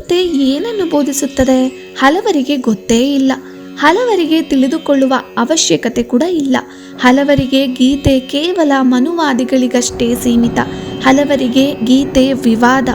ಗೀತೆ ಏನನ್ನು ಬೋಧಿಸುತ್ತದೆ? ಹಲವರಿಗೆ ಗೊತ್ತೇ ಇಲ್ಲ. ಹಲವರಿಗೆ ತಿಳಿದುಕೊಳ್ಳುವ ಅವಶ್ಯಕತೆ ಕೂಡ ಇಲ್ಲ. ಹಲವರಿಗೆ ಗೀತೆ ಕೇವಲ ಮನುವಾದಿಗಳಿಗಷ್ಟೇ ಸೀಮಿತ. ಹಲವರಿಗೆ ಗೀತೆ ವಿವಾದ.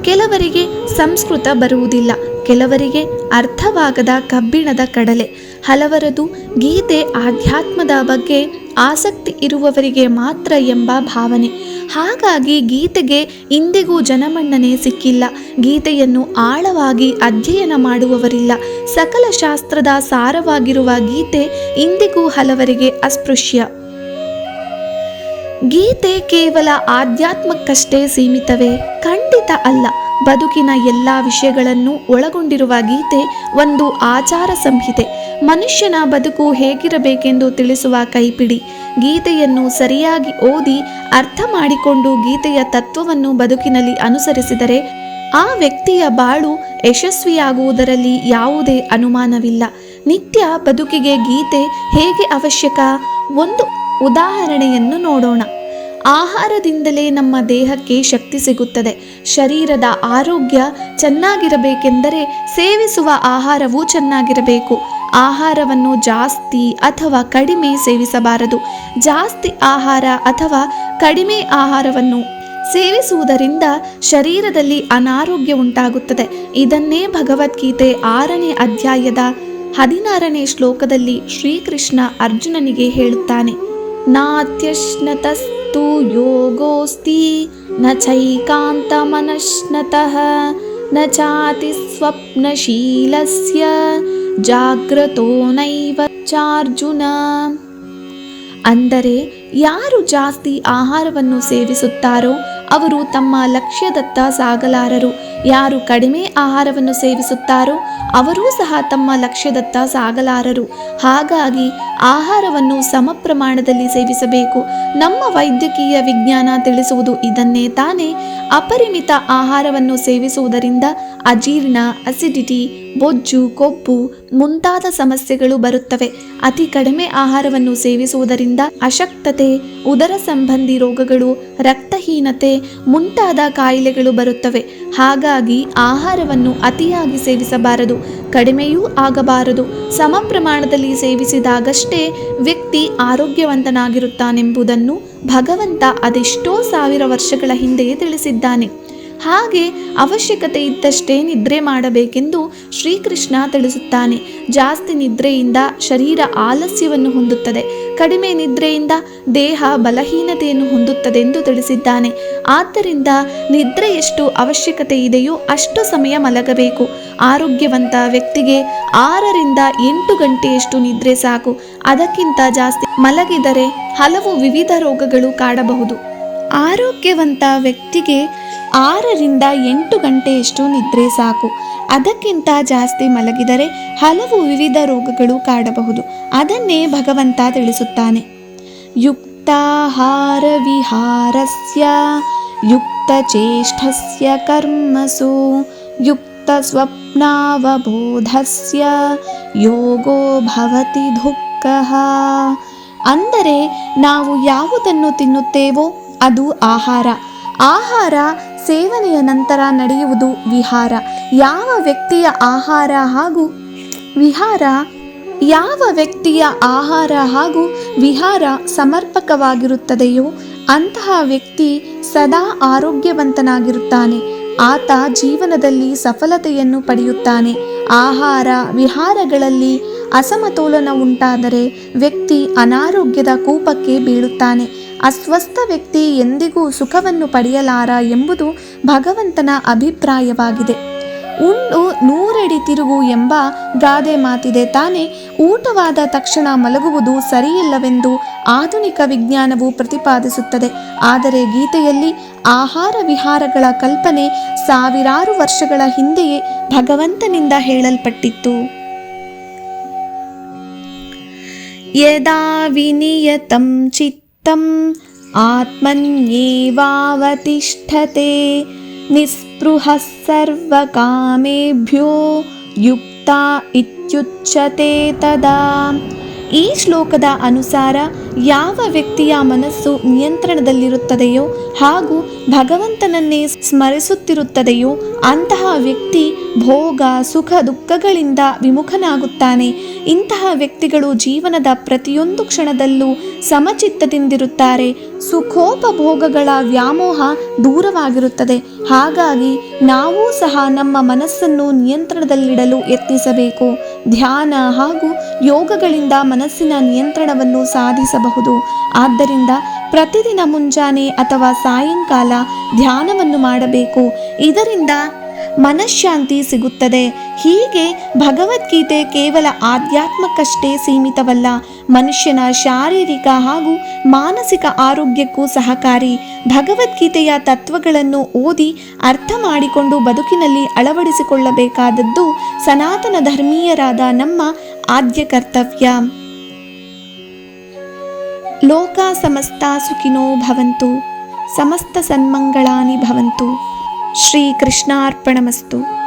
ಕೆಲವರಿಗೆ ಸಂಸ್ಕೃತ ಬರುವುದಿಲ್ಲ. ಕೆಲವರಿಗೆ ಅರ್ಥವಾಗದ ಕಬ್ಬಿಣದ ಕಡಲೆ. ಹಲವರದು ಗೀತೆ ಆಧ್ಯಾತ್ಮದ ಬಗ್ಗೆ ಆಸಕ್ತಿ ಇರುವವರಿಗೆ ಮಾತ್ರ ಎಂಬ ಭಾವನೆ. ಹಾಗಾಗಿ ಗೀತೆಗೆ ಇಂದಿಗೂ ಜನಮನ್ನಣೆ ಸಿಕ್ಕಿಲ್ಲ. ಗೀತೆಯನ್ನು ಆಳವಾಗಿ ಅಧ್ಯಯನ ಮಾಡುವವರಿಲ್ಲ. ಸಕಲ ಶಾಸ್ತ್ರದ ಸಾರವಾಗಿರುವ ಗೀತೆ ಇಂದಿಗೂ ಹಲವರಿಗೆ ಅಸ್ಪೃಶ್ಯ. ಗೀತೆ ಕೇವಲ ಆಧ್ಯಾತ್ಮಕ್ಕಷ್ಟೇ ಸೀಮಿತವೇ? ಖಂಡಿತ ಅಲ್ಲ. ಬದುಕಿನ ಎಲ್ಲ ವಿಷಯಗಳನ್ನು ಒಳಗೊಂಡಿರುವ ಗೀತೆ ಒಂದು ಆಚಾರ ಸಂಹಿತೆ. ಮನುಷ್ಯನ ಬದುಕು ಹೇಗಿರಬೇಕೆಂದು ತಿಳಿಸುವ ಕೈಪಿಡಿ. ಗೀತೆಯನ್ನು ಸರಿಯಾಗಿ ಓದಿ ಅರ್ಥ ಮಾಡಿಕೊಂಡು ಗೀತೆಯ ತತ್ವವನ್ನು ಬದುಕಿನಲ್ಲಿ ಅನುಸರಿಸಿದರೆ ಆ ವ್ಯಕ್ತಿಯ ಬಾಳು ಯಶಸ್ವಿಯಾಗುವುದರಲ್ಲಿ ಯಾವುದೇ ಅನುಮಾನವಿಲ್ಲ. ನಿತ್ಯ ಬದುಕಿಗೆ ಗೀತೆ ಹೇಗೆ ಅವಶ್ಯಕ? ಒಂದು ಉದಾಹರಣೆಯನ್ನು ನೋಡೋಣ. ಆಹಾರದಿಂದಲೇ ನಮ್ಮ ದೇಹಕ್ಕೆ ಶಕ್ತಿ ಸಿಗುತ್ತದೆ. ಶರೀರದ ಆರೋಗ್ಯ ಚೆನ್ನಾಗಿರಬೇಕೆಂದರೆ ಸೇವಿಸುವ ಆಹಾರವೂ ಚೆನ್ನಾಗಿರಬೇಕು. ಆಹಾರವನ್ನು ಜಾಸ್ತಿ ಅಥವಾ ಕಡಿಮೆ ಸೇವಿಸಬಾರದು. ಜಾಸ್ತಿ ಆಹಾರ ಅಥವಾ ಕಡಿಮೆ ಆಹಾರವನ್ನು ಸೇವಿಸುವುದರಿಂದ ಶರೀರದಲ್ಲಿ ಅನಾರೋಗ್ಯ ಉಂಟಾಗುತ್ತದೆ. ಇದನ್ನೇ ಭಗವದ್ಗೀತೆ 6ನೇ ಅಧ್ಯಾಯದ 16ನೇ ಶ್ಲೋಕದಲ್ಲಿ ಶ್ರೀಕೃಷ್ಣ ಅರ್ಜುನನಿಗೆ ಹೇಳುತ್ತಾನೆ. ನಾತ್ಯಶ್ನತಸ್ತು ಯೋಗೋಸ್ತಿ ನ ಚೈಕಾಂತ ಮನಶ್ನತಃ ನ ಚಾತಿ ಸ್ವಪ್ನಶೀಲಸ್ಯ ಜಾಗ್ರತೋ ನೈವ ಚಾರ್ಜುನ. ಅಂದರೆ ಯಾರು ಜಾಸ್ತಿ ಆಹಾರವನ್ನು ಸೇವಿಸುತ್ತಾರೋ ಅವರು ತಮ್ಮ ಲಕ್ಷ್ಯದತ್ತ ಸಾಗಲಾರರು. ಯಾರು ಕಡಿಮೆ ಆಹಾರವನ್ನು ಸೇವಿಸುತ್ತಾರೋ ಅವರೂ ಸಹ ತಮ್ಮ ಲಕ್ಷ್ಯದತ್ತ ಸಾಗಲಾರರು. ಹಾಗಾಗಿ ಆಹಾರವನ್ನು ಸಮ ಪ್ರಮಾಣದಲ್ಲಿ ಸೇವಿಸಬೇಕು. ನಮ್ಮ ವೈದ್ಯಕೀಯ ವಿಜ್ಞಾನ ತಿಳಿಸುವುದು ಇದನ್ನೇ ತಾನೇ. ಅಪರಿಮಿತ ಆಹಾರವನ್ನು ಸೇವಿಸುವುದರಿಂದ ಅಜೀರ್ಣ, ಅಸಿಡಿಟಿ, ಬೊಜ್ಜು, ಕೊಬ್ಬು ಮುಂತಾದ ಸಮಸ್ಯೆಗಳು ಬರುತ್ತವೆ. ಅತಿ ಕಡಿಮೆ ಆಹಾರವನ್ನು ಸೇವಿಸುವುದರಿಂದ ಅಶಕ್ತತೆ, ಉದರ ಸಂಬಂಧಿ ರೋಗಗಳು, ರಕ್ತಹೀನತೆ ಮುಂತಾದ ಕಾಯಿಲೆಗಳು ಬರುತ್ತವೆ. ಹಾಗಾಗಿ ಆಹಾರವನ್ನು ಅತಿಯಾಗಿ ಸೇವಿಸಬಾರದು, ಕಡಿಮೆಯೂ ಆಗಬಾರದು. ಸಮ ಪ್ರಮಾಣದಲ್ಲಿ ಸೇವಿಸಿದಾಗಷ್ಟೇ ವ್ಯಕ್ತಿ ಆರೋಗ್ಯವಂತನಾಗಿರುತ್ತಾನೆಂಬುದನ್ನು ಭಗವಂತ ಅದೆಷ್ಟೋ ಸಾವಿರ ವರ್ಷಗಳ ಹಿಂದೆಯೇ ತಿಳಿಸಿದ್ದಾನೆ. ಹಾಗೆ ಅವಶ್ಯಕತೆ ಇದ್ದಷ್ಟೇ ನಿದ್ರೆ ಮಾಡಬೇಕೆಂದು ಶ್ರೀಕೃಷ್ಣ ತಿಳಿಸುತ್ತಾನೆ. ಜಾಸ್ತಿ ನಿದ್ರೆಯಿಂದ ಶರೀರ ಆಲಸ್ಯವನ್ನು ಹೊಂದುತ್ತದೆ. ಕಡಿಮೆ ನಿದ್ರೆಯಿಂದ ದೇಹ ಬಲಹೀನತೆಯನ್ನು ಹೊಂದುತ್ತದೆ ಎಂದು ತಿಳಿಸಿದ್ದಾನೆ. ಆದ್ದರಿಂದ ನಿದ್ರೆ ಎಷ್ಟು ಅವಶ್ಯಕತೆ ಇದೆಯೋ ಅಷ್ಟು ಸಮಯ ಮಲಗಬೇಕು. ಆರೋಗ್ಯವಂತ ವ್ಯಕ್ತಿಗೆ 6ರಿಂದ 8 ಗಂಟೆಯಷ್ಟು ನಿದ್ರೆ ಸಾಕು. ಅದಕ್ಕಿಂತ ಜಾಸ್ತಿ ಮಲಗಿದರೆ ಹಲವು ವಿವಿಧ ರೋಗಗಳು ಕಾಡಬಹುದು. ಆರೋಗ್ಯವಂತ ವ್ಯಕ್ತಿಗೆ 6ರಿಂದ 8 ಗಂಟೆಯಷ್ಟು ನಿದ್ರೆ ಸಾಕು. ಅದಕ್ಕಿಂತ ಜಾಸ್ತಿ ಮಲಗಿದರೆ ಹಲವು ವಿವಿಧ ರೋಗಗಳು ಕಾಡಬಹುದು. ಅದನ್ನೇ ಭಗವಂತ ತಿಳಿಸುತ್ತಾನೆ. ಯುಕ್ತಾಹಾರ ವಿಹಾರಸ್ಯ ಯುಕ್ತ ಚೇಷ್ಟಸ್ಯ ಕರ್ಮಸು ಯುಕ್ತ ಸ್ವಪ್ನಾವಬೋಧಸ್ಯ ಯೋಗೋ ಭವತಿ ದುಃಖಃ. ಅಂದರೆ ನಾವು ಯಾವುದನ್ನು ತಿನ್ನುತ್ತೇವೋ ಅದು ಆಹಾರ. ಆಹಾರ ಸೇವನೆಯ ನಂತರ ನಡೆಯುವುದು ವಿಹಾರ. ಯಾವ ವ್ಯಕ್ತಿಯ ಆಹಾರ ಹಾಗೂ ವಿಹಾರ ಸಮರ್ಪಕವಾಗಿರುತ್ತದೆಯೋ ಅಂತಹ ವ್ಯಕ್ತಿ ಸದಾ ಆರೋಗ್ಯವಂತನಾಗಿರುತ್ತಾನೆ. ಆತ ಜೀವನದಲ್ಲಿ ಸಫಲತೆಯನ್ನು ಪಡೆಯುತ್ತಾನೆ. ಆಹಾರ ವಿಹಾರಗಳಲ್ಲಿ ಅಸಮತೋಲನ ಉಂಟಾದರೆ ವ್ಯಕ್ತಿ ಅನಾರೋಗ್ಯದ ಕೂಪಕ್ಕೆ ಬೀಳುತ್ತಾನೆ. ಅಸ್ವಸ್ಥ ವ್ಯಕ್ತಿ ಎಂದಿಗೂ ಸುಖವನ್ನು ಪಡೆಯಲಾರ ಎಂಬುದು ಭಗವಂತನ ಅಭಿಪ್ರಾಯವಾಗಿದೆ. ಉಂಡು 100 ಅಡಿ ತಿರುಗು ಎಂಬ ಗಾದೆ ಮಾತಿದೆ ತಾನೇ. ಊಟವಾದ ತಕ್ಷಣ ಮಲಗುವುದು ಸರಿಯಿಲ್ಲವೆಂದು ಆಧುನಿಕ ವಿಜ್ಞಾನವು ಪ್ರತಿಪಾದಿಸುತ್ತದೆ. ಆದರೆ ಗೀತೆಯಲ್ಲಿ ಆಹಾರ ವಿಹಾರಗಳ ಕಲ್ಪನೆ ಸಾವಿರಾರು ವರ್ಷಗಳ ಹಿಂದೆಯೇ ಭಗವಂತನಿಂದ ಹೇಳಲ್ಪಟ್ಟಿತ್ತು. ಯದಾ ವಿನಿಯತಂ ಚಿತ್ತಂ ಆತ್ಮನ್ಯೇವಾವತಿಷ್ಠತೆ ನಿಸ್ಪೃಹಃ ಸರ್ವಕಾಮೇಭ್ಯೋ ಯುಕ್ತ ಇತ್ಯುಚ್ಯತೆ ತದಾ. ಈ ಶ್ಲೋಕದ ಅನುಸಾರ ಯಾವ ವ್ಯಕ್ತಿಯ ಮನಸ್ಸು ನಿಯಂತ್ರಣದಲ್ಲಿರುತ್ತದೆಯೋ ಹಾಗೂ ಭಗವಂತನನ್ನೇ ಸ್ಮರಿಸುತ್ತಿರುತ್ತದೆಯೋ ಅಂತಹ ವ್ಯಕ್ತಿ ಭೋಗ ಸುಖ ದುಃಖಗಳಿಂದ ವಿಮುಖನಾಗುತ್ತಾನೆ. ಇಂತಹ ವ್ಯಕ್ತಿಗಳು ಜೀವನದ ಪ್ರತಿಯೊಂದು ಕ್ಷಣದಲ್ಲೂ ಸಮಚಿತ್ತದಿಂದಿರುತ್ತಾರೆ. ಸುಖೋಪಭೋಗಗಳ ವ್ಯಾಮೋಹ ದೂರವಾಗಿರುತ್ತದೆ. ಹಾಗಾಗಿ ನಾವೂ ಸಹ ನಮ್ಮ ಮನಸ್ಸನ್ನು ನಿಯಂತ್ರಣದಲ್ಲಿಡಲು ಯತ್ನಿಸಬೇಕು. ಧ್ಯಾನ ಹಾಗೂ ಯೋಗಗಳಿಂದ ಮನಸ್ಸಿನ ನಿಯಂತ್ರಣವನ್ನು ಸಾಧಿಸಬಹುದು. ಆದ್ದರಿಂದ ಪ್ರತಿದಿನ ಮುಂಜಾನೆ ಅಥವಾ ಸಾಯಂಕಾಲ ಧ್ಯಾನವನ್ನು ಮಾಡಬೇಕು. ಇದರಿಂದ ಮನಃಶಾಂತಿ ಸಿಗುತ್ತದೆ. ಹೀಗೆ ಭಗವದ್ಗೀತೆ ಕೇವಲ ಆಧ್ಯಾತ್ಮಕ್ಕಷ್ಟೇ ಸೀಮಿತವಲ್ಲ, ಮನುಷ್ಯನ ಶಾರೀರಿಕ ಹಾಗೂ ಮಾನಸಿಕ ಆರೋಗ್ಯಕ್ಕೂ ಸಹಕಾರಿ. ಭಗವದ್ಗೀತೆಯ ತತ್ವಗಳನ್ನು ಓದಿ ಅರ್ಥ ಮಾಡಿಕೊಂಡು ಬದುಕಿನಲ್ಲಿ ಅಳವಡಿಸಿಕೊಳ್ಳಬೇಕಾದದ್ದು ಸನಾತನ ಧರ್ಮೀಯರಾದ ನಮ್ಮ ಆದ್ಯ ಕರ್ತವ್ಯ. ಲೋಕ ಸಮಸ್ತ ಸುಖಿನೋ ಭವಂತು, ಸಮಸ್ತ ಸನ್ಮಂಗಳಾನಿ ಭವಂತು. ಶ್ರೀ ಕೃಷ್ಣಾರ್ಪಣಮಸ್ತು.